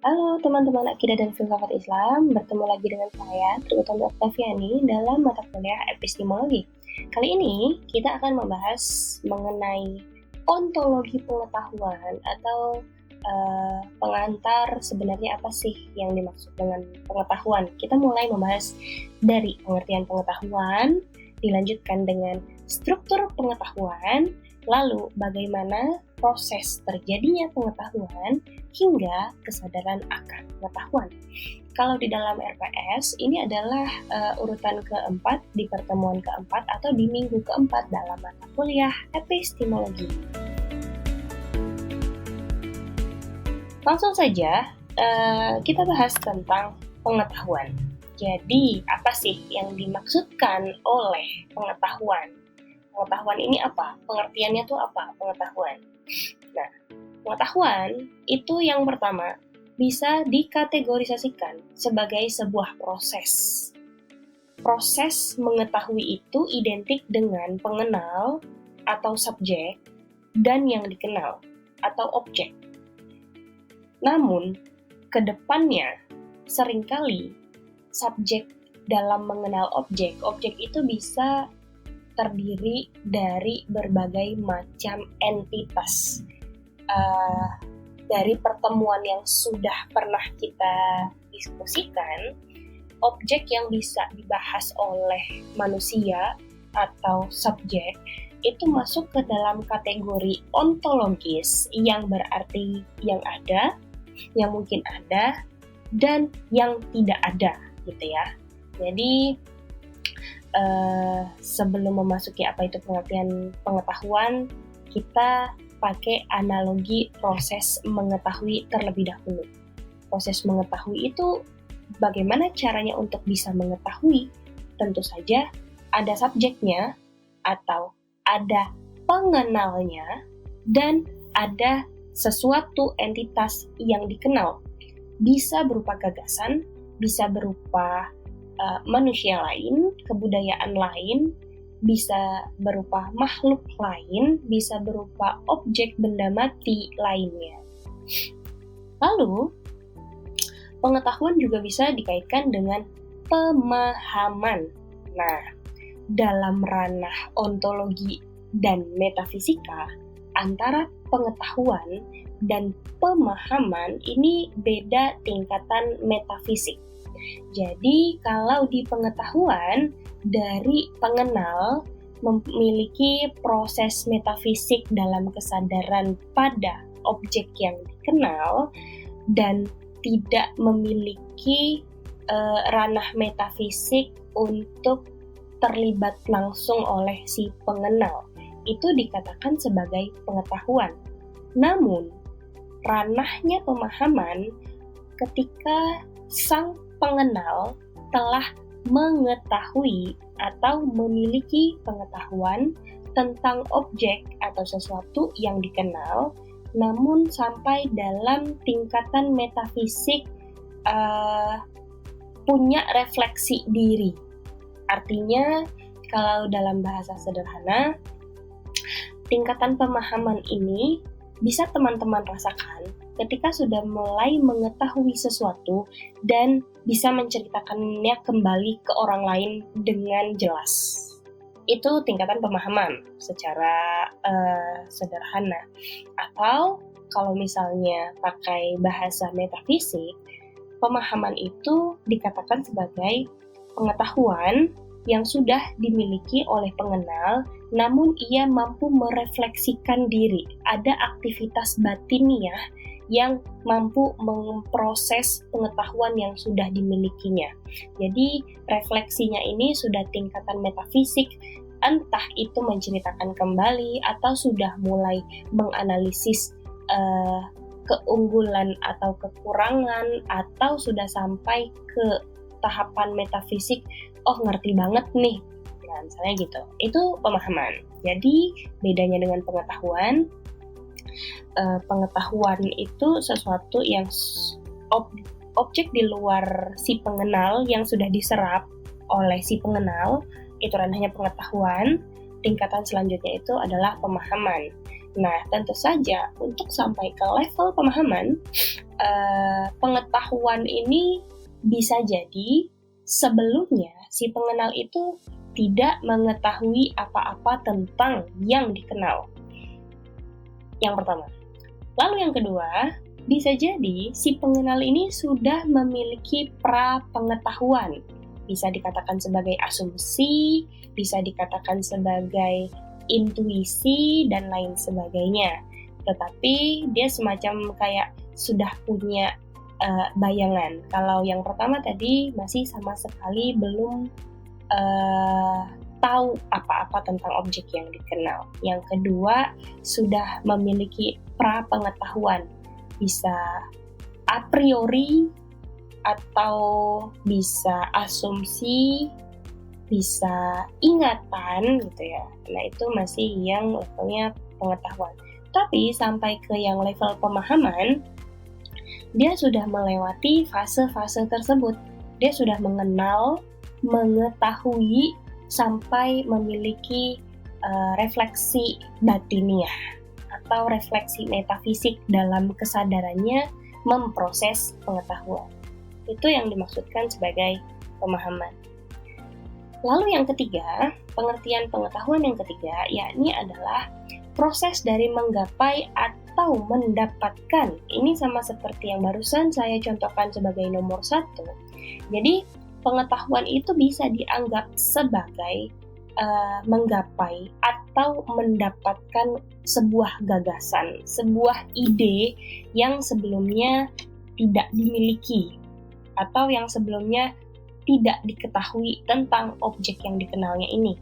Halo teman-teman Akidah dan Filsafat Islam, bertemu lagi dengan saya, Triutami Oktaviani, dalam mata kuliah Epistemologi. Kali ini kita akan membahas mengenai ontologi pengetahuan atau pengantar sebenarnya apa sih yang dimaksud dengan pengetahuan. Kita mulai membahas dari pengertian pengetahuan, dilanjutkan dengan struktur pengetahuan, lalu bagaimana proses terjadinya pengetahuan hingga kesadaran akan pengetahuan. Kalau di dalam RPS, ini adalah urutan keempat di pertemuan keempat atau di minggu keempat dalam mata kuliah epistemologi. Langsung saja kita bahas tentang pengetahuan. Jadi, apa sih yang dimaksudkan oleh pengetahuan? Pengetahuan ini apa? Pengertiannya itu apa? Pengetahuan. Nah, pengetahuan itu yang pertama bisa dikategorisasikan sebagai sebuah proses. Proses mengetahui itu identik dengan pengenal atau subjek dan yang dikenal atau objek. Namun, ke depannya seringkali subjek dalam mengenal objek itu bisa terdiri dari berbagai macam entitas. Dari pertemuan yang sudah pernah kita diskusikan, objek yang bisa dibahas oleh manusia atau subjek itu masuk ke dalam kategori ontologis, yang berarti yang ada, yang mungkin ada, dan yang tidak ada, gitu ya. Jadi sebelum memasuki apa itu pengertian pengetahuan, kita pakai analogi proses mengetahui terlebih dahulu. Proses mengetahui itu bagaimana caranya untuk bisa mengetahui? Tentu saja ada subjeknya atau ada pengenalnya dan ada sesuatu entitas yang dikenal. Bisa berupa gagasan, bisa berupa manusia lain, kebudayaan lain, bisa berupa makhluk lain, bisa berupa objek benda mati lainnya. Lalu, pengetahuan juga bisa dikaitkan dengan pemahaman. Nah, dalam ranah ontologi dan metafisika, antara pengetahuan dan pemahaman ini beda tingkatan metafisik. Jadi, kalau di pengetahuan, dari pengenal memiliki proses metafisik dalam kesadaran pada objek yang dikenal dan tidak memiliki ranah metafisik untuk terlibat langsung oleh si pengenal. Itu dikatakan sebagai pengetahuan. Namun, ranahnya pemahaman ketika sang pengenal telah mengetahui atau memiliki pengetahuan tentang objek atau sesuatu yang dikenal, namun sampai dalam tingkatan metafisik punya refleksi diri. Artinya, kalau dalam bahasa sederhana, tingkatan pemahaman ini bisa teman-teman rasakan ketika sudah mulai mengetahui sesuatu dan bisa menceritakannya kembali ke orang lain dengan jelas. Itu tingkatan pemahaman secara sederhana. Atau kalau misalnya pakai bahasa metafisik, pemahaman itu dikatakan sebagai pengetahuan yang sudah dimiliki oleh pengenal, namun ia mampu merefleksikan diri. Ada aktivitas batiniah yang mampu memproses pengetahuan yang sudah dimilikinya. Jadi refleksinya ini sudah tingkatan metafisik, entah itu menceritakan kembali atau sudah mulai menganalisis keunggulan atau kekurangan, atau sudah sampai ke tahapan metafisik, oh ngerti banget nih, nah misalnya gitu. Itu pemahaman. Jadi bedanya dengan pengetahuan, pengetahuan itu sesuatu yang objek di luar si pengenal yang sudah diserap oleh si pengenal, itu ranahnya pengetahuan. Tingkatan selanjutnya itu adalah pemahaman. Nah, tentu saja untuk sampai ke level pemahaman, pengetahuan ini bisa jadi sebelumnya si pengenal itu tidak mengetahui apa-apa tentang yang dikenal. Yang pertama. Lalu yang kedua, bisa jadi si pengenal ini sudah memiliki pra-pengetahuan. Bisa dikatakan sebagai asumsi, bisa dikatakan sebagai intuisi, dan lain sebagainya. Tetapi dia semacam kayak sudah punya bayangan. Kalau yang pertama tadi masih sama sekali belum tahu apa-apa tentang objek yang dikenal. Yang kedua, sudah memiliki pra-pengetahuan. Bisa a priori atau bisa asumsi, bisa ingatan gitu ya. Nah, itu masih yang levelnya pengetahuan. Tapi sampai ke yang level pemahaman, dia sudah melewati fase-fase tersebut. Dia sudah mengenal, mengetahui, sampai memiliki refleksi batiniah atau refleksi metafisik dalam kesadarannya memproses pengetahuan. Itu yang dimaksudkan sebagai pemahaman. Lalu yang ketiga, pengertian pengetahuan yang ketiga, yakni adalah proses dari menggapai atau mendapatkan. Ini sama seperti yang barusan saya contohkan sebagai nomor 1. Jadi, pengetahuan itu bisa dianggap sebagai menggapai atau mendapatkan sebuah gagasan, sebuah ide yang sebelumnya tidak dimiliki atau yang sebelumnya tidak diketahui tentang objek yang dikenalnya ini.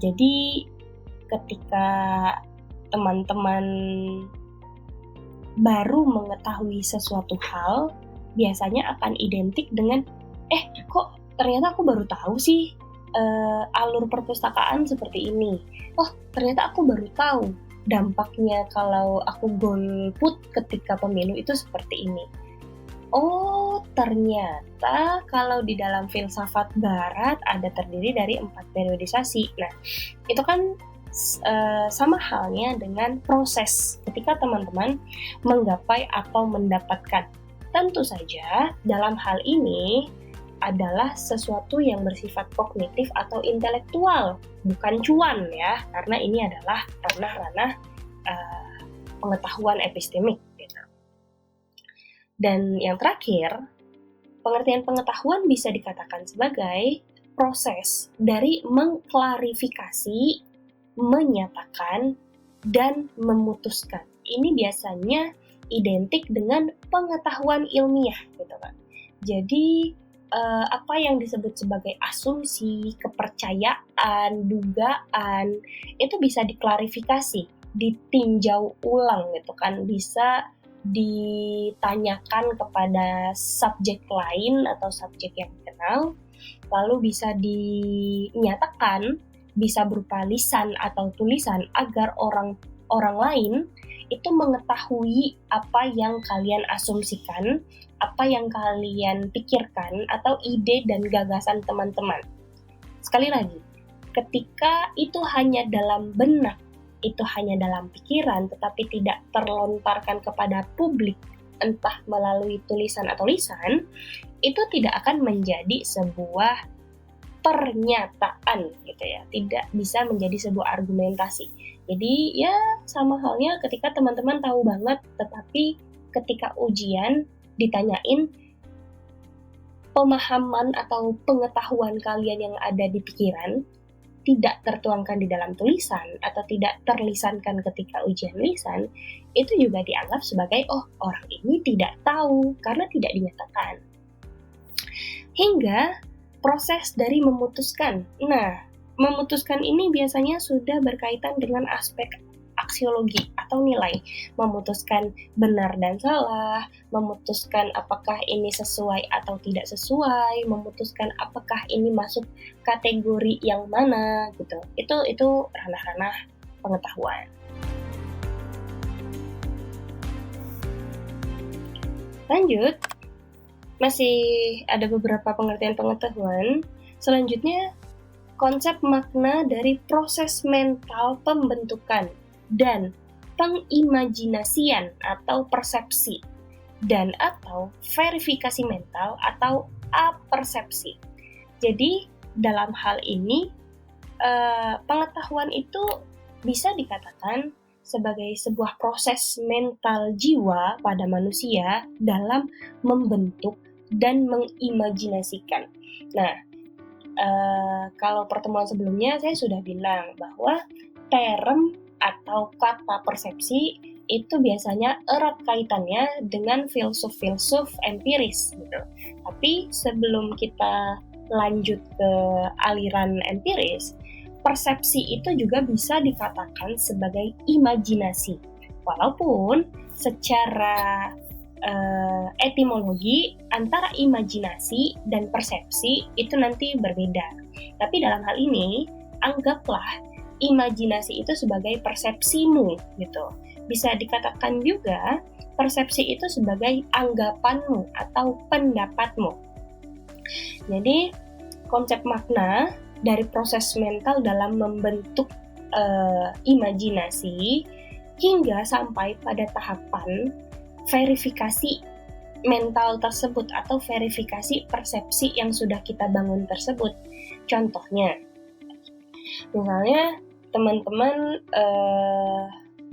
Jadi ketika teman-teman baru mengetahui sesuatu hal, biasanya akan identik dengan kok ternyata aku baru tahu sih alur perpustakaan seperti ini. Oh, ternyata aku baru tahu dampaknya kalau aku golput ketika pemilu itu seperti ini. Oh, ternyata kalau di dalam filsafat barat ada terdiri dari 4 periodisasi. Nah, itu kan sama halnya dengan proses ketika teman-teman menggapai atau mendapatkan. Tentu saja dalam hal ini adalah sesuatu yang bersifat kognitif atau intelektual, bukan cuan ya, karena ini adalah ranah-ranah pengetahuan epistemik gitu. Dan yang terakhir, pengertian pengetahuan bisa dikatakan sebagai proses dari mengklarifikasi, menyatakan, dan memutuskan. Ini biasanya identik dengan pengetahuan ilmiah gitu kan. Jadi apa yang disebut sebagai asumsi, kepercayaan, dugaan, itu bisa diklarifikasi, ditinjau ulang gitu kan, bisa ditanyakan kepada subjek lain atau subjek yang dikenal, lalu bisa dinyatakan, bisa berupa lisan atau tulisan agar orang lain itu mengetahui apa yang kalian asumsikan, apa yang kalian pikirkan, atau ide dan gagasan teman-teman. Sekali lagi, ketika itu hanya dalam benak, itu hanya dalam pikiran, tetapi tidak terlontarkan kepada publik, entah melalui tulisan atau lisan, itu tidak akan menjadi sebuah pernyataan gitu ya, tidak bisa menjadi sebuah argumentasi. Jadi ya sama halnya ketika teman-teman tahu banget, tetapi ketika ujian ditanyain pemahaman atau pengetahuan kalian yang ada di pikiran tidak tertuangkan di dalam tulisan atau tidak terlisankan ketika ujian lisan, itu juga dianggap sebagai orang ini tidak tahu karena tidak dinyatakan. Hingga proses dari memutuskan. Nah, memutuskan ini biasanya sudah berkaitan dengan aspek aksiologi atau nilai, memutuskan benar dan salah, memutuskan apakah ini sesuai atau tidak sesuai, memutuskan apakah ini masuk kategori yang mana gitu. Itu ranah-ranah pengetahuan. Lanjut, masih ada beberapa pengertian pengetahuan. Selanjutnya, konsep makna dari proses mental pembentukan dan pengimajinasian atau persepsi. dan atau verifikasi mental atau apersepsi. Jadi dalam hal ini pengetahuan itu bisa dikatakan sebagai sebuah proses mental jiwa pada manusia dalam membentuk dan mengimajinasikan. Nah, kalau pertemuan sebelumnya saya sudah bilang bahwa term atau kata persepsi itu biasanya erat kaitannya dengan filsuf-filsuf empiris gitu. Tapi sebelum kita lanjut ke aliran empiris, persepsi itu juga bisa dikatakan sebagai imajinasi. Walaupun secara etimologi antara imajinasi dan persepsi itu nanti berbeda. Tapi dalam hal ini, anggaplah imajinasi itu sebagai persepsimu gitu. Bisa dikatakan juga persepsi itu sebagai anggapanmu atau pendapatmu. Jadi konsep makna dari proses mental dalam membentuk imajinasi hingga sampai pada tahapan verifikasi mental tersebut atau verifikasi persepsi yang sudah kita bangun tersebut. Contohnya, misalnya teman-teman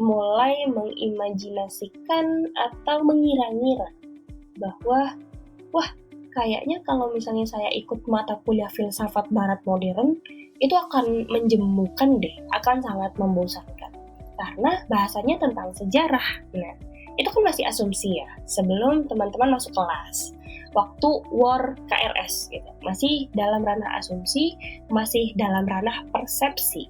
mulai mengimajinasikan atau mengira-ngira bahwa kayaknya kalau misalnya saya ikut mata kuliah filsafat barat modern itu akan menjemukan deh, akan sangat membosankan karena bahasanya tentang sejarah. Nah, itu kan masih asumsi ya, sebelum teman-teman masuk kelas waktu war KRS gitu, masih dalam ranah asumsi, masih dalam ranah persepsi.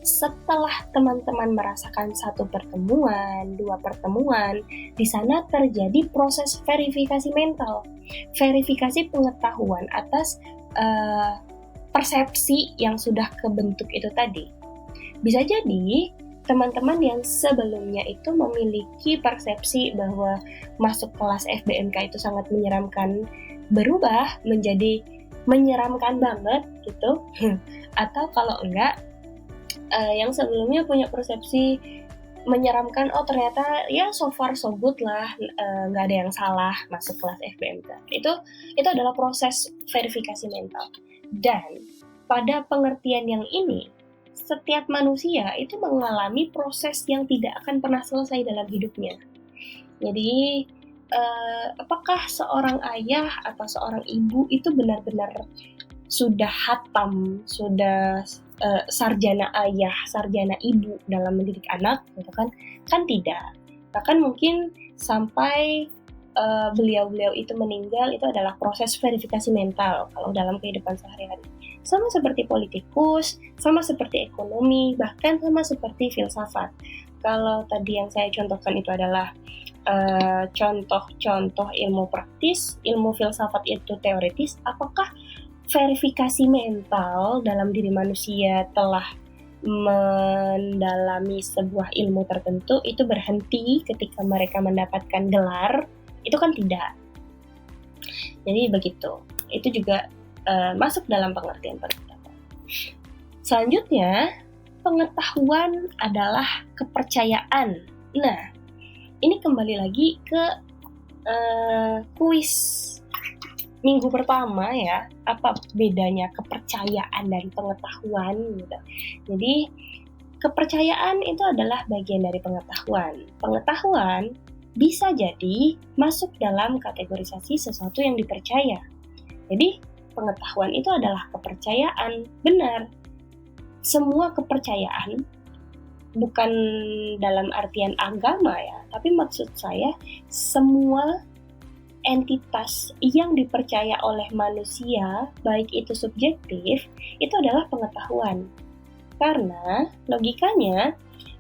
Setelah teman-teman merasakan satu pertemuan, dua pertemuan, di sana terjadi proses verifikasi mental, verifikasi pengetahuan atas persepsi yang sudah kebentuk itu tadi. Bisa jadi teman-teman yang sebelumnya itu memiliki persepsi bahwa masuk kelas FBMK itu sangat menyeramkan, berubah menjadi menyeramkan banget gitu. Atau kalau enggak, yang sebelumnya punya persepsi menyeramkan, oh ternyata ya so far so good lah, nggak ada yang salah masuk kelas FBMK. Itu adalah proses verifikasi mental. Dan pada pengertian yang ini, setiap manusia itu mengalami proses yang tidak akan pernah selesai dalam hidupnya. Jadi apakah seorang ayah atau seorang ibu itu benar-benar sudah hatam, sudah sarjana ayah, sarjana ibu dalam mendidik anak, gitu kan? Kan tidak. Bahkan mungkin sampai beliau-beliau itu meninggal, itu adalah proses verifikasi mental kalau dalam kehidupan sehari-hari. Sama seperti politikus, sama seperti ekonomi, bahkan sama seperti filsafat. Kalau tadi yang saya contohkan itu adalah contoh-contoh ilmu praktis, ilmu filsafat itu teoritis, apakah verifikasi mental dalam diri manusia telah mendalami sebuah ilmu tertentu itu berhenti ketika mereka mendapatkan gelar? Itu kan tidak. Jadi begitu. Itu juga masuk dalam pengertian pengetahuan. Selanjutnya, pengetahuan adalah kepercayaan. Nah, ini kembali lagi ke kuis minggu pertama ya, apa bedanya kepercayaan dan pengetahuan gitu. Jadi kepercayaan itu adalah bagian dari pengetahuan. Pengetahuan bisa jadi masuk dalam kategorisasi sesuatu yang dipercaya. Jadi pengetahuan itu adalah kepercayaan, benar. Semua kepercayaan, bukan dalam artian agama ya, tapi maksud saya semua entitas yang dipercaya oleh manusia, baik itu subjektif, itu adalah pengetahuan. Karena logikanya,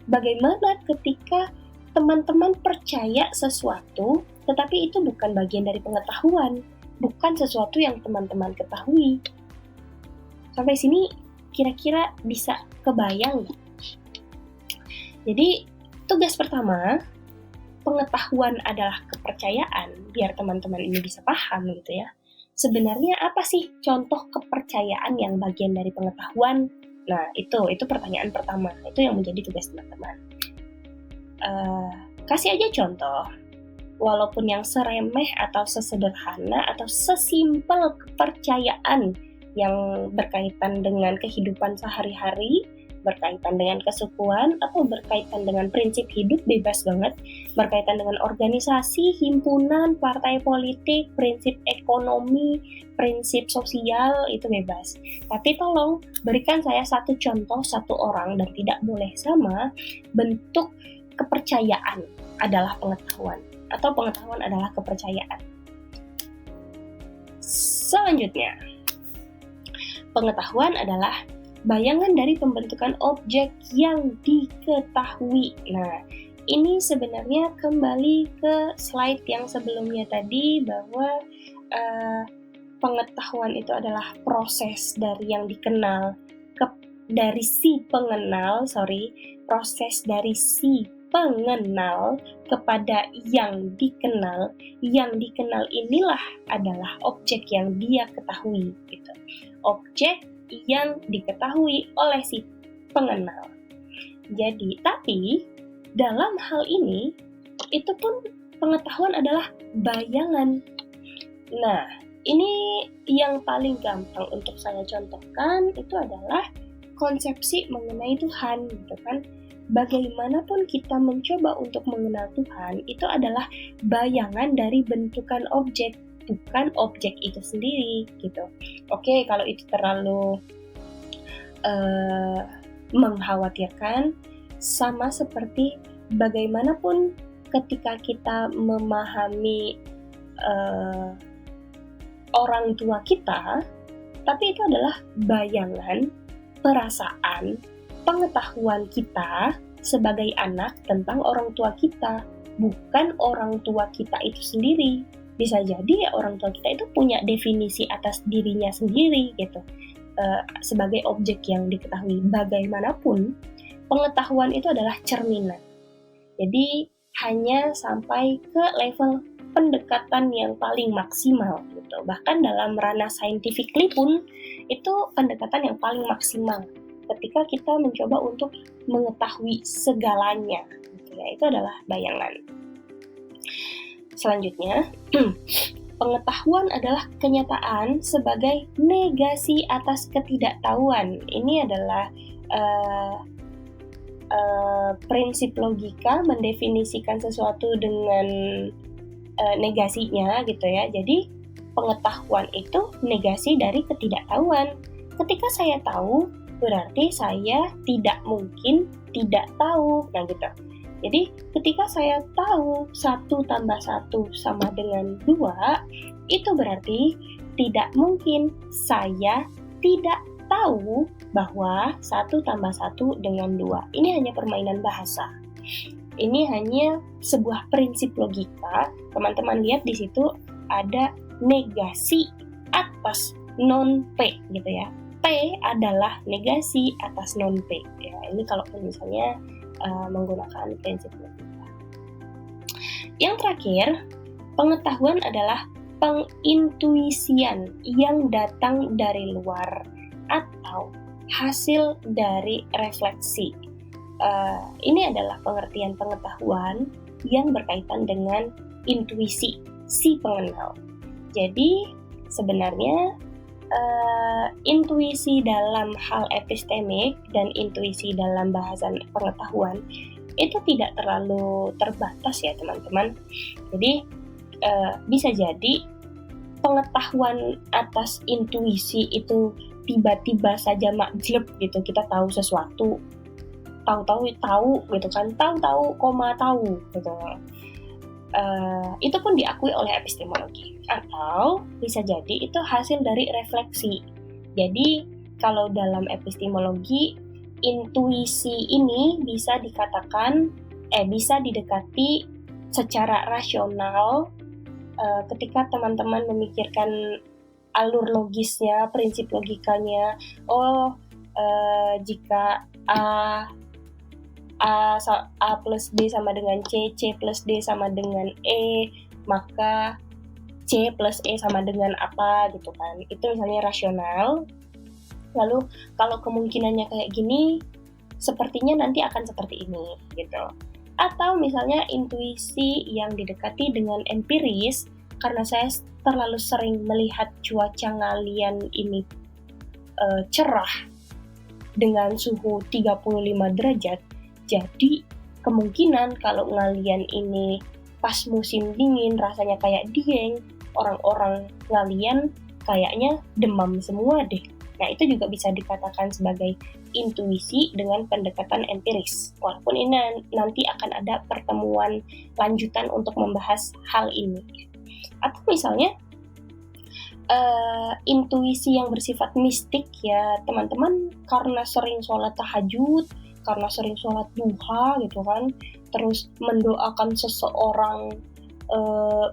bagaimana ketika teman-teman percaya sesuatu, tetapi itu bukan bagian dari pengetahuan, bukan sesuatu yang teman-teman ketahui. Sampai sini kira-kira bisa kebayang? Jadi tugas pertama, pengetahuan adalah kepercayaan, biar teman-teman ini bisa paham gitu ya. Sebenarnya apa sih contoh kepercayaan yang bagian dari pengetahuan? Nah, itu pertanyaan pertama. Itu yang menjadi tugas teman-teman. Kasih aja contoh. walaupun yang seremeh atau sesederhana atau sesimpel kepercayaan yang berkaitan dengan kehidupan sehari-hari, berkaitan dengan kesukuan, atau berkaitan dengan prinsip hidup, bebas banget. Berkaitan dengan organisasi, himpunan, partai politik, prinsip ekonomi, prinsip sosial, itu bebas. Tapi tolong berikan saya satu contoh, satu orang, dan tidak boleh sama. Bentuk kepercayaan adalah pengetahuan, atau pengetahuan adalah kepercayaan. Selanjutnya, pengetahuan adalah bayangan dari pembentukan objek yang diketahui. Nah, ini sebenarnya kembali ke slide yang sebelumnya tadi, bahwa pengetahuan itu adalah proses dari yang dikenal proses dari si pengenal kepada yang dikenal. Yang dikenal inilah adalah objek yang dia ketahui, gitu. Objek yang diketahui oleh si pengenal. Jadi, tapi dalam hal ini, itu pun pengetahuan adalah bayangan. Nah, ini yang paling gampang untuk saya contohkan itu adalah konsepsi mengenai Tuhan, gitu kan. Bagaimanapun kita mencoba untuk mengenal Tuhan, itu adalah bayangan dari bentukan objek, bukan objek itu sendiri, gitu. Oke, kalau itu terlalu mengkhawatirkan, sama seperti bagaimanapun ketika kita memahami orang tua kita, tapi itu adalah bayangan, perasaan, pengetahuan kita sebagai anak tentang orang tua kita, bukan orang tua kita itu sendiri. Bisa jadi orang tua kita itu punya definisi atas dirinya sendiri, gitu, sebagai objek yang diketahui. Bagaimanapun, pengetahuan itu adalah cerminan. Jadi hanya sampai ke level pendekatan yang paling maksimal, gitu. Bahkan dalam ranah scientifically pun itu pendekatan yang paling maksimal ketika kita mencoba untuk mengetahui segalanya, gitu ya. Itu adalah bayangan. Selanjutnya, pengetahuan adalah kenyataan sebagai negasi atas ketidaktahuan. Ini adalah prinsip logika mendefinisikan sesuatu dengan negasinya, gitu ya. Jadi pengetahuan itu negasi dari ketidaktahuan. Ketika saya tahu, berarti saya tidak mungkin tidak tahu. Nah, gitu. Jadi ketika saya tahu 1 tambah 1 sama dengan 2, itu berarti tidak mungkin saya tidak tahu bahwa 1 tambah 1 dengan 2. Ini hanya permainan bahasa. Ini hanya sebuah prinsip logika. Teman-teman lihat di situ ada negasi atas non-P, gitu ya. P adalah negasi atas non-P. Ya, ini kalau misalnya menggunakan prinsip logika. Yang terakhir, pengetahuan adalah pengintuisian yang datang dari luar atau hasil dari refleksi. Ini adalah pengertian pengetahuan yang berkaitan dengan intuisi si pengenal. Jadi sebenarnya intuisi dalam hal epistemik dan intuisi dalam bahasan pengetahuan itu tidak terlalu terbatas ya teman-teman. Jadi bisa jadi pengetahuan atas intuisi itu tiba-tiba saja makjleb, gitu. Kita tahu sesuatu, tahu gitu kan, tahu gitu. Itu pun diakui oleh epistemologi. Atau bisa jadi itu hasil dari refleksi. Jadi kalau dalam epistemologi, intuisi ini bisa didekati secara rasional ketika teman-teman memikirkan alur logisnya, prinsip logikanya. Jika A plus B sama dengan C plus D sama dengan E, maka C plus E sama dengan apa, gitu kan. Itu misalnya rasional. Lalu kalau kemungkinannya kayak gini, sepertinya nanti akan seperti ini, gitu. Atau misalnya intuisi yang didekati dengan empiris, karena saya terlalu sering melihat cuaca ngalian ini cerah dengan suhu 35 derajat, jadi kemungkinan kalau ngalian ini pas musim dingin rasanya kayak dieng, orang-orang ngalian kayaknya demam semua deh. Nah, itu juga bisa dikatakan sebagai intuisi dengan pendekatan empiris. Walaupun ini nanti akan ada pertemuan lanjutan untuk membahas hal ini. Atau misalnya intuisi yang bersifat mistik ya teman-teman, karena sering sholat tahajud, karena sering sholat duha gitu kan, terus mendoakan seseorang,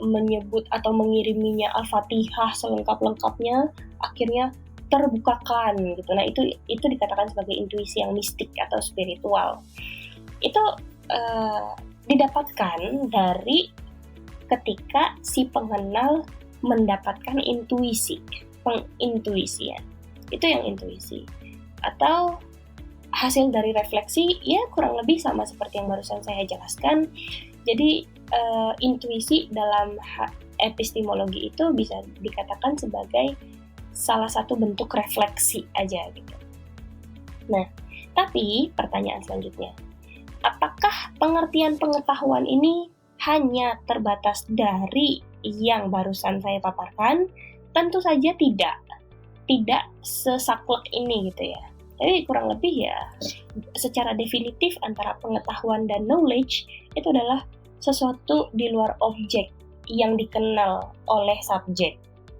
menyebut atau mengiriminya Al-Fatihah selengkap-lengkapnya, akhirnya terbukakan gitu. Nah, itu dikatakan sebagai intuisi yang mistik atau spiritual. Itu didapatkan dari ketika si pengenal mendapatkan intuisi, pengintuisian. Itu yang intuisi. Atau hasil dari refleksi, ya kurang lebih sama seperti yang barusan saya jelaskan. Jadi intuisi dalam epistemologi itu bisa dikatakan sebagai salah satu bentuk refleksi aja gitu. Nah, tapi pertanyaan selanjutnya, apakah pengertian pengetahuan ini hanya terbatas dari yang barusan saya paparkan? Tentu saja tidak. Tidak sesaklek ini gitu ya. Jadi kurang lebih ya, secara definitif antara pengetahuan dan knowledge itu adalah sesuatu di luar objek yang dikenal oleh subjek.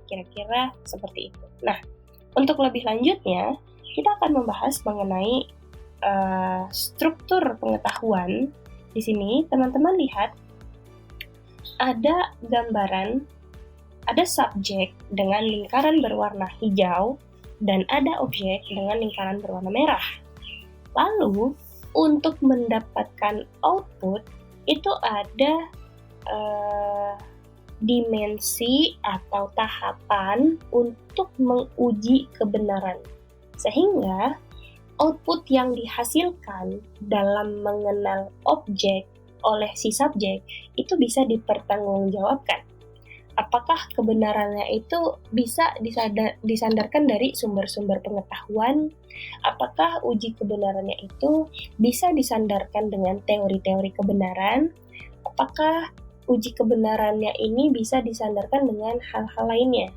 Kira-kira seperti itu. Nah, untuk lebih lanjutnya, kita akan membahas mengenai struktur pengetahuan. Di sini, teman-teman lihat ada gambaran, ada subjek dengan lingkaran berwarna hijau, dan ada objek dengan lingkaran berwarna merah. Lalu, untuk mendapatkan output, itu ada dimensi atau tahapan untuk menguji kebenaran. Sehingga, output yang dihasilkan dalam mengenal objek oleh si subjek itu bisa dipertanggungjawabkan. Apakah kebenarannya itu bisa disandarkan dari sumber-sumber pengetahuan? Apakah uji kebenarannya itu bisa disandarkan dengan teori-teori kebenaran? Apakah uji kebenarannya ini bisa disandarkan dengan hal-hal lainnya?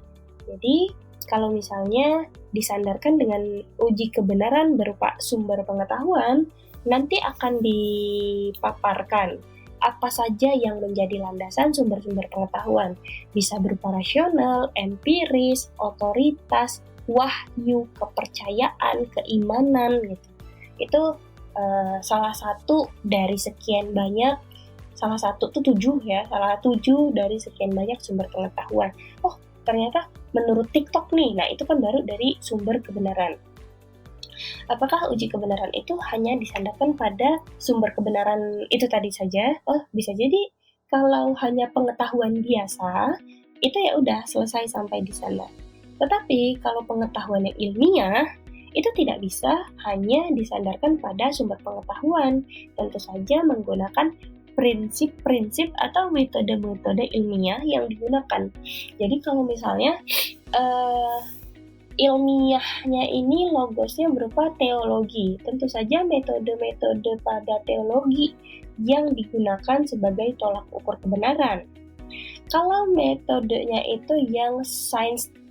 Jadi, kalau misalnya disandarkan dengan uji kebenaran berupa sumber pengetahuan, nanti akan dipaparkan apa saja yang menjadi landasan sumber-sumber pengetahuan. Bisa berupa rasional, empiris, otoritas, wahyu, kepercayaan, keimanan gitu. Itu salah satu dari sekian banyak, salah satu dari sekian banyak sumber pengetahuan. Oh, ternyata menurut TikTok nih, nah itu kan baru dari sumber kebenaran. Apakah uji kebenaran itu hanya disandarkan pada sumber kebenaran itu tadi saja? Oh, bisa jadi kalau hanya pengetahuan biasa, itu ya udah selesai sampai di sana. Tetapi kalau pengetahuan yang ilmiah, itu tidak bisa hanya disandarkan pada sumber pengetahuan. Tentu saja menggunakan prinsip-prinsip atau metode-metode ilmiah yang digunakan. Jadi kalau misalnya ilmiahnya ini logosnya berupa teologi, tentu saja metode-metode pada teologi yang digunakan sebagai tolak ukur kebenaran. Kalau metodenya itu yang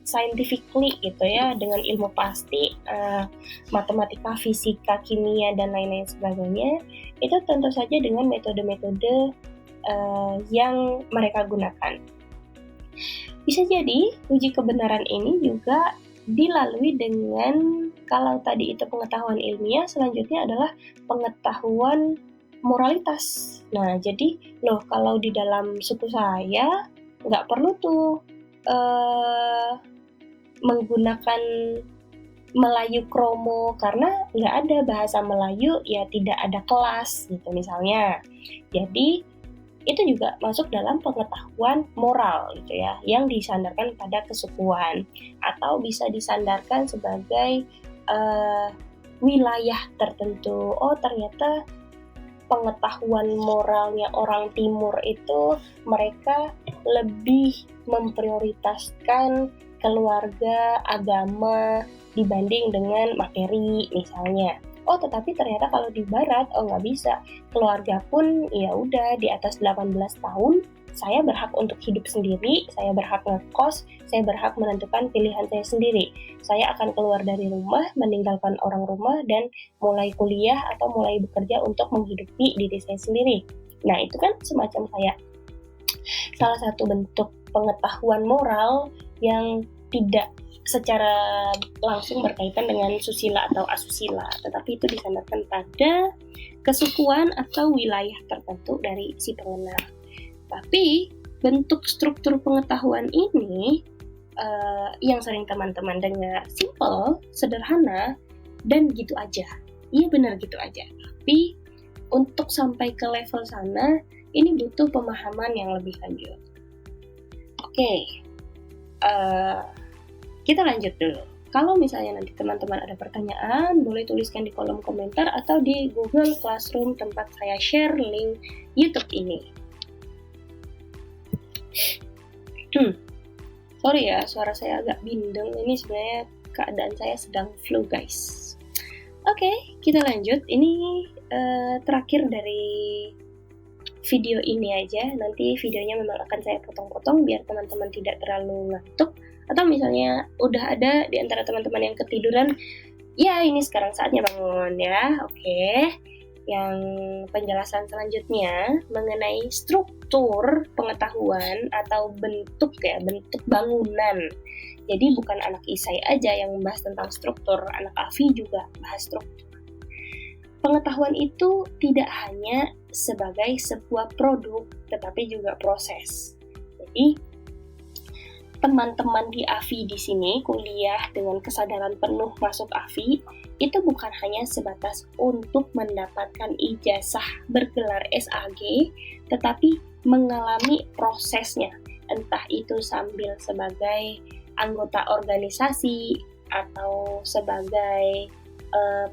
scientifically gitu ya, dengan ilmu pasti, matematika, fisika, kimia, dan lain-lain sebagainya, itu tentu saja dengan metode-metode yang mereka gunakan. Bisa jadi uji kebenaran ini juga dilalui dengan, kalau tadi itu pengetahuan ilmiah, selanjutnya adalah pengetahuan moralitas. Nah, jadi kalau di dalam suku saya nggak perlu tuh menggunakan Melayu kromo, karena nggak ada bahasa Melayu, ya tidak ada kelas gitu misalnya. Jadi itu juga masuk dalam pengetahuan moral gitu ya, yang disandarkan pada kesukuan atau bisa disandarkan sebagai wilayah tertentu. Oh, ternyata pengetahuan moralnya orang timur itu mereka lebih memprioritaskan keluarga, agama dibanding dengan materi misalnya. Oh, tetapi ternyata kalau di barat, oh nggak bisa. Keluarga pun ya udah di atas 18 tahun, saya berhak untuk hidup sendiri, saya berhak ngekos, saya berhak menentukan pilihan saya sendiri. Saya akan keluar dari rumah, meninggalkan orang rumah, dan mulai kuliah atau mulai bekerja untuk menghidupi diri saya sendiri. Nah, itu kan semacam kayak salah satu bentuk pengetahuan moral yang tidak secara langsung berkaitan dengan susila atau asusila, tetapi itu disandarkan pada kesukuan atau wilayah tertentu dari si pengenal. Tapi bentuk struktur pengetahuan ini yang sering teman-teman dengar simple, sederhana, dan gitu aja. Iya benar gitu aja. Tapi untuk sampai ke level sana, ini butuh pemahaman yang lebih lanjut. Oke. Kita lanjut dulu. Kalau misalnya nanti teman-teman ada pertanyaan, boleh tuliskan di kolom komentar atau di Google Classroom tempat saya share link YouTube ini. Sorry ya, suara saya agak bindeng. Ini sebenarnya keadaan saya sedang flu, guys. Oke, kita lanjut. Ini terakhir dari video ini aja. Nanti videonya memang akan saya potong-potong biar teman-teman tidak terlalu ngantuk. Atau misalnya udah ada di antara teman-teman yang ketiduran, ya ini sekarang saatnya bangun ya. Oke. Yang penjelasan selanjutnya mengenai struktur pengetahuan atau bentuk bangunan. Jadi bukan anak isai aja yang membahas tentang struktur, anak AFI juga bahas struktur. Pengetahuan itu tidak hanya sebagai sebuah produk, tetapi juga proses. Jadi teman-teman di AFI di sini kuliah dengan kesadaran penuh masuk AFI itu bukan hanya sebatas untuk mendapatkan ijazah bergelar SAG, tetapi mengalami prosesnya, entah itu sambil sebagai anggota organisasi atau sebagai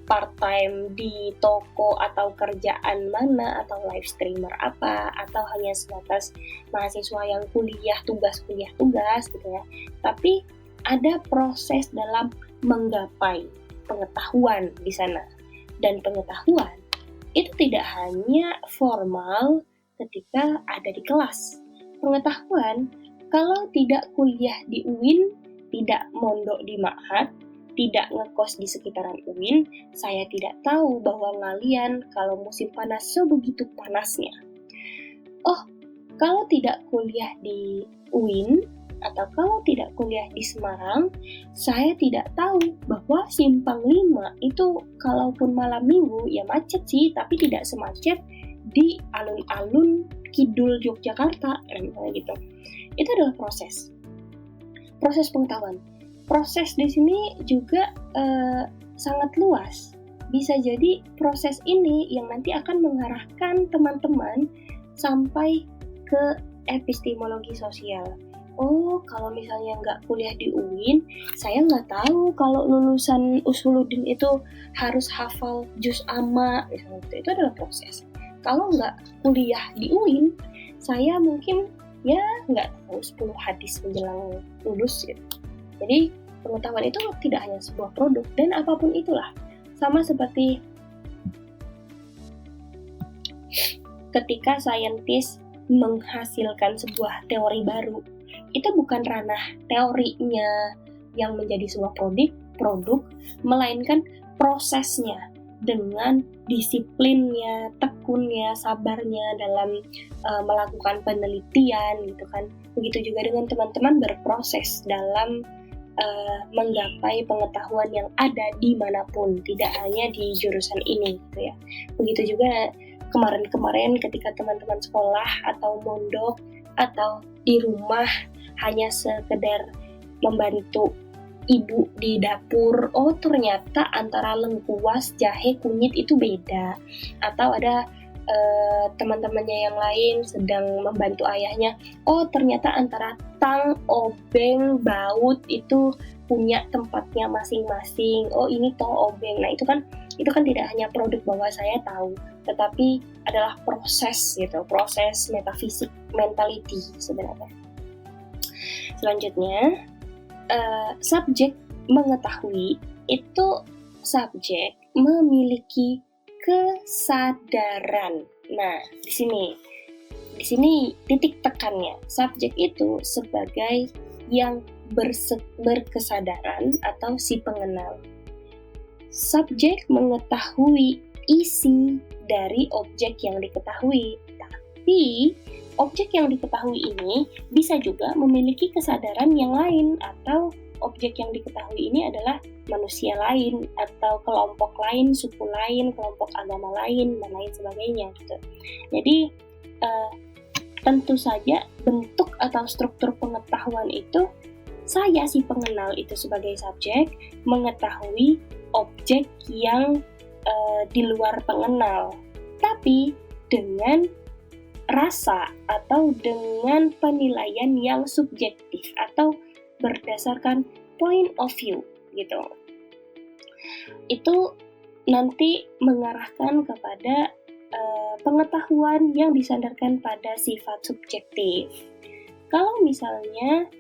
part-time di toko atau kerjaan mana atau live streamer apa, atau hanya sebatas mahasiswa yang kuliah tugas gitu ya. Tapi ada proses dalam menggapai pengetahuan di sana. Dan pengetahuan itu tidak hanya formal ketika ada di kelas. Pengetahuan kalau tidak kuliah di UIN, tidak mondok di Ma'had, tidak ngekos di sekitaran UIN, saya tidak tahu bahwa ngalian kalau musim panas sebegitu panasnya. Oh, kalau tidak kuliah di UIN, atau kalau tidak kuliah di Semarang, saya tidak tahu bahwa Simpang 5 itu kalaupun malam minggu ya macet sih, tapi tidak semacet di alun-alun kidul Yogyakarta, misalnya gitu. Itu adalah proses pengetahuan. Proses di sini juga sangat luas. Bisa jadi proses ini yang nanti akan mengarahkan teman-teman sampai ke epistemologi sosial. Oh, kalau misalnya nggak kuliah di UIN, saya nggak tahu kalau lulusan Usuluddin itu harus hafal juz amma, misalnya itu adalah proses. Kalau nggak kuliah di UIN, saya mungkin ya nggak tahu 10 hadis menjelang lulus gitu. Jadi pengetahuan itu tidak hanya sebuah produk dan apapun itulah. Sama seperti ketika saintis menghasilkan sebuah teori baru, itu bukan ranah teorinya yang menjadi sebuah produk, melainkan prosesnya dengan disiplinnya, tekunnya, sabarnya dalam melakukan penelitian gitu kan. Begitu juga dengan teman-teman berproses dalam menggapai pengetahuan yang ada dimanapun, tidak hanya di jurusan ini gitu ya. Begitu juga kemarin-kemarin ketika teman-teman sekolah atau mondok atau di rumah hanya sekedar membantu ibu di dapur, oh ternyata antara lengkuas, jahe, kunyit itu beda. Atau ada teman-temannya yang lain sedang membantu ayahnya, oh ternyata antara tang, obeng, baut itu punya tempatnya masing-masing. Oh ini toh obeng. Nah itu kan itu kan tidak hanya produk bahwa saya tahu, tetapi adalah proses gitu, proses metafisik, mentality sebenarnya. Selanjutnya, subjek mengetahui itu subjek memiliki kesadaran. Nah, di sini titik tekannya. Subjek itu sebagai yang berkesadaran atau si pengenal. Subjek mengetahui isi dari objek yang diketahui, tapi objek yang diketahui ini bisa juga memiliki kesadaran yang lain, atau objek yang diketahui ini adalah manusia lain atau kelompok lain, suku lain, kelompok agama lain, dan lain sebagainya gitu. Jadi tentu saja bentuk atau struktur pengetahuan itu, saya si pengenal itu sebagai subjek mengetahui objek yang di luar pengenal, tapi dengan rasa atau dengan penilaian yang subjektif atau berdasarkan point of view gitu. Itu nanti mengarahkan kepada pengetahuan yang disandarkan pada sifat subjektif. Kalau misalnya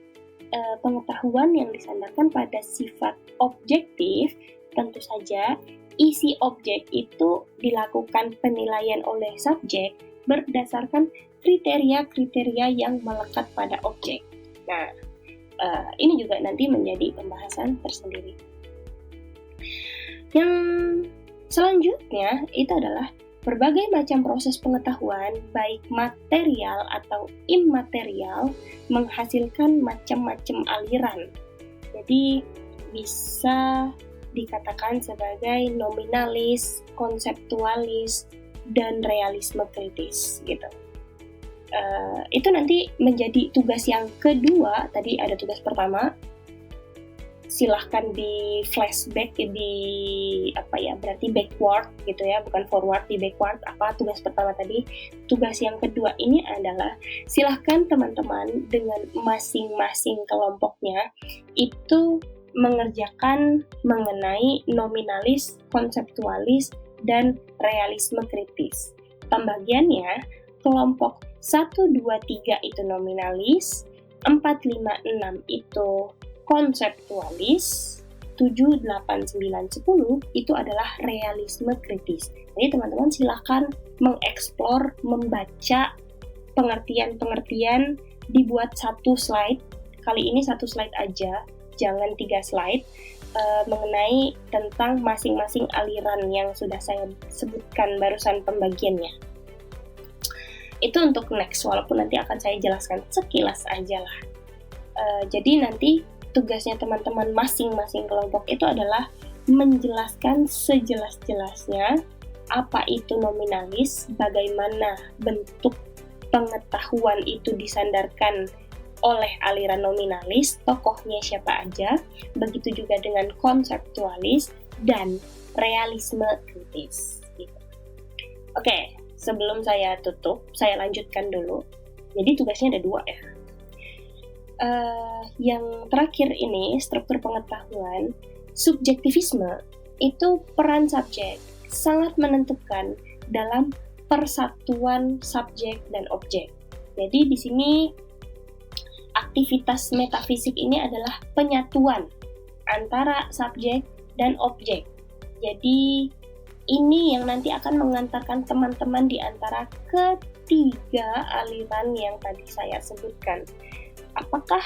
pengetahuan yang disandarkan pada sifat objektif, tentu saja isi objek itu dilakukan penilaian oleh subjek berdasarkan kriteria-kriteria yang melekat pada objek. Nah, ini juga nanti menjadi pembahasan tersendiri. Yang selanjutnya itu adalah berbagai macam proses pengetahuan, baik material atau immaterial, menghasilkan macam-macam aliran. Jadi bisa dikatakan sebagai nominalis, konseptualis, dan realisme kritis gitu. Itu nanti menjadi tugas yang kedua. Tadi ada tugas pertama, silahkan di flashback, berarti backward gitu ya, bukan forward, di backward. Apa tugas pertama tadi? Tugas yang kedua ini adalah silahkan teman-teman dengan masing-masing kelompoknya itu mengerjakan mengenai nominalis, konseptualis, dan realisme kritis. Pembagiannya, kelompok 1, 2, 3 itu nominalis, 4, 5, 6 itu konseptualis, 7, 8, 9, 10 itu adalah realisme kritis. Jadi teman-teman silakan mengeksplor, membaca pengertian-pengertian, dibuat satu slide. Kali ini satu slide aja, jangan 3 slide, mengenai tentang masing-masing aliran yang sudah saya sebutkan barusan pembagiannya. Itu untuk next, walaupun nanti akan saya jelaskan sekilas aja lah. Jadi nanti tugasnya teman-teman masing-masing kelompok itu adalah menjelaskan sejelas-jelasnya apa itu nominalis, bagaimana bentuk pengetahuan itu disandarkan oleh aliran nominalis, tokohnya siapa aja, begitu juga dengan konseptualis dan realisme kritis. Gitu. Oke, sebelum saya tutup, saya lanjutkan dulu. Jadi tugasnya ada 2 ya. Yang terakhir ini, struktur pengetahuan, subjektivisme, itu peran subjek sangat menentukan dalam persatuan subjek dan objek. Jadi di sini aktivitas metafisik ini adalah penyatuan antara subjek dan objek. Jadi ini yang nanti akan mengantarkan teman-teman di antara ketiga aliran yang tadi saya sebutkan. Apakah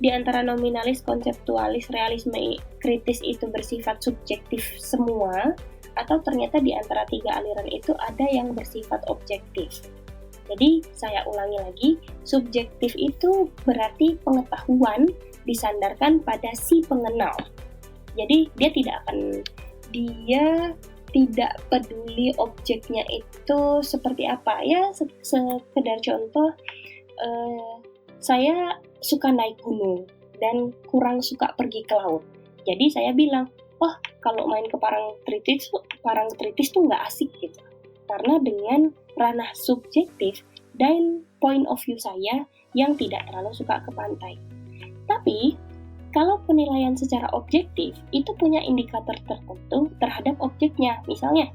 di antara nominalis, konseptualis, realisme kritis itu bersifat subjektif semua, atau ternyata di antara 3 aliran itu ada yang bersifat objektif? Jadi saya ulangi lagi, subjektif itu berarti pengetahuan disandarkan pada si pengenal. Jadi dia tidak peduli objeknya itu seperti apa. Ya sekedar contoh, saya suka naik gunung dan kurang suka pergi ke laut. Jadi saya bilang, kalau main ke Parangtritis tuh nggak asik gitu. Karena dengan ranah subjektif dan point of view saya yang tidak terlalu suka ke pantai. Tapi Kalau penilaian secara objektif, itu punya indikator tertentu terhadap objeknya. Misalnya,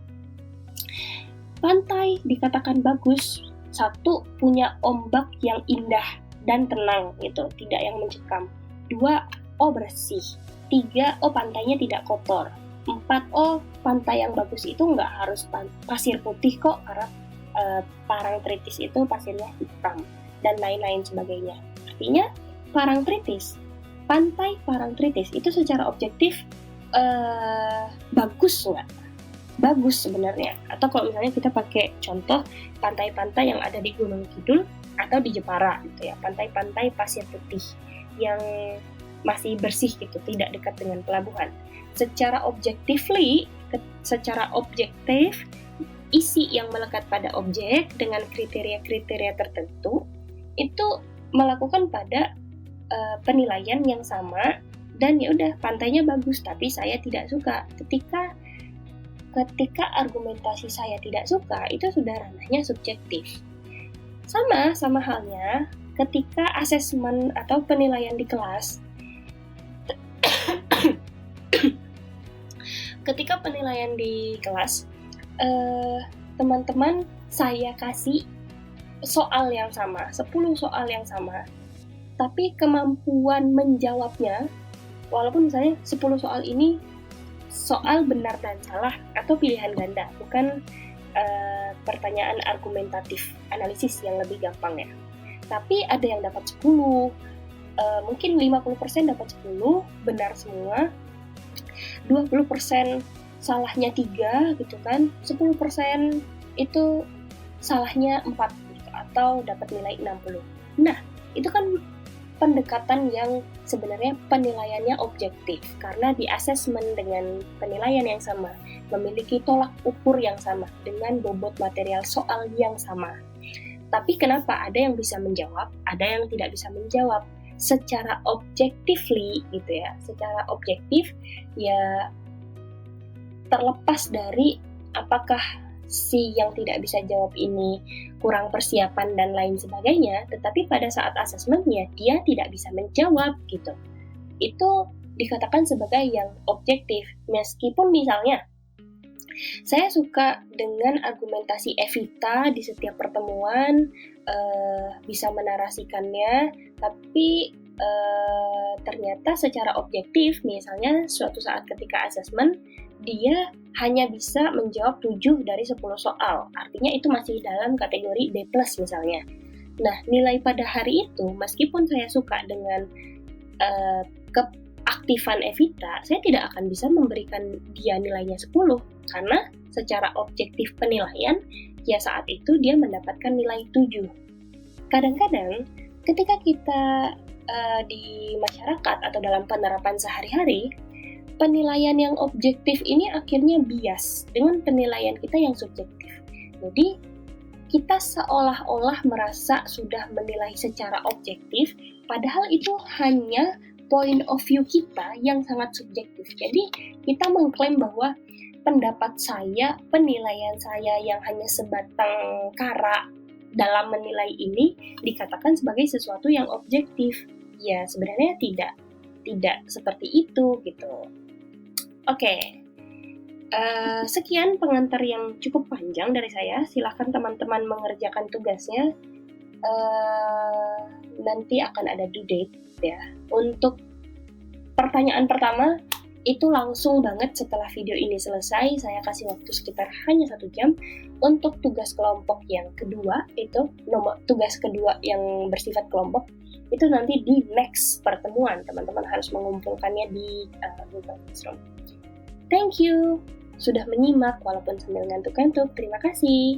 pantai dikatakan bagus, satu, punya ombak yang indah dan tenang, gitu, tidak yang mencekam. Dua, oh bersih. Tiga, oh pantainya tidak kotor. Empat, oh pantai yang bagus itu nggak harus pasir putih kok, karena Parangtritis itu pasirnya hitam, dan lain-lain sebagainya. Artinya, pantai Parangtritis itu secara objektif bagus nggak? Bagus sebenarnya. Atau kalau misalnya kita pakai contoh pantai-pantai yang ada di Gunung Kidul atau di Jepara gitu ya, pantai-pantai pasir putih yang masih bersih gitu, tidak dekat dengan pelabuhan. Secara objektif, isi yang melekat pada objek dengan kriteria-kriteria tertentu itu melakukan pada penilaian yang sama, dan ya udah, pantainya bagus tapi saya tidak suka. Ketika argumentasi saya tidak suka, itu sudah ranahnya subjektif. Sama halnya ketika asesmen atau penilaian di kelas. Ketika penilaian di kelas, teman-teman saya kasih soal yang sama, 10 soal yang sama, tapi kemampuan menjawabnya, walaupun misalnya 10 soal ini soal benar dan salah atau pilihan ganda, bukan pertanyaan argumentatif, analisis yang lebih gampang ya. Tapi ada yang dapat 10, mungkin 50% dapat 10, benar semua, 20% salahnya 3 gitu kan, 10% itu salahnya 4 gitu, atau dapat nilai 60. Nah, itu kan pendekatan yang sebenarnya penilaiannya objektif, karena di asesmen dengan penilaian yang sama, memiliki tolak ukur yang sama, dengan bobot material soal yang sama. Tapi kenapa ada yang bisa menjawab, ada yang tidak bisa menjawab? Secara objektifly gitu ya, secara objektif ya, terlepas dari apakah si yang tidak bisa jawab ini kurang persiapan dan lain sebagainya, tetapi pada saat asesmennya dia tidak bisa menjawab gitu. Itu dikatakan sebagai yang objektif. Meskipun misalnya saya suka dengan argumentasi Evita di setiap pertemuan, bisa menarasikannya, tapi ternyata secara objektif, misalnya suatu saat ketika asesmen, dia hanya bisa menjawab 7 dari 10 soal. Artinya itu masih dalam kategori D+ misalnya. Nah, nilai pada hari itu, meskipun saya suka dengan keaktifan Evita, saya tidak akan bisa memberikan dia nilainya 10, karena secara objektif penilaian, ya saat itu dia mendapatkan nilai 7. Kadang-kadang, ketika kita di masyarakat atau dalam penerapan sehari-hari, penilaian yang objektif ini akhirnya bias dengan penilaian kita yang subjektif. Jadi, kita seolah-olah merasa sudah menilai secara objektif, padahal itu hanya point of view kita yang sangat subjektif. Jadi, kita mengklaim bahwa pendapat saya, penilaian saya yang hanya sebatang kara dalam menilai ini dikatakan sebagai sesuatu yang objektif. Ya, sebenarnya tidak seperti itu gitu. Oke. Sekian pengantar yang cukup panjang dari saya. Silakan teman-teman mengerjakan tugasnya. Nanti akan ada due date ya. Untuk pertanyaan pertama itu langsung banget setelah video ini selesai. Saya kasih waktu sekitar hanya 1 jam. Untuk tugas kelompok yang kedua, itu tugas kedua yang bersifat kelompok, itu nanti di next pertemuan. Teman-teman harus mengumpulkannya di Google Classroom. Thank you sudah menyimak walaupun sambil ngantuk-ngantuk. Terima kasih.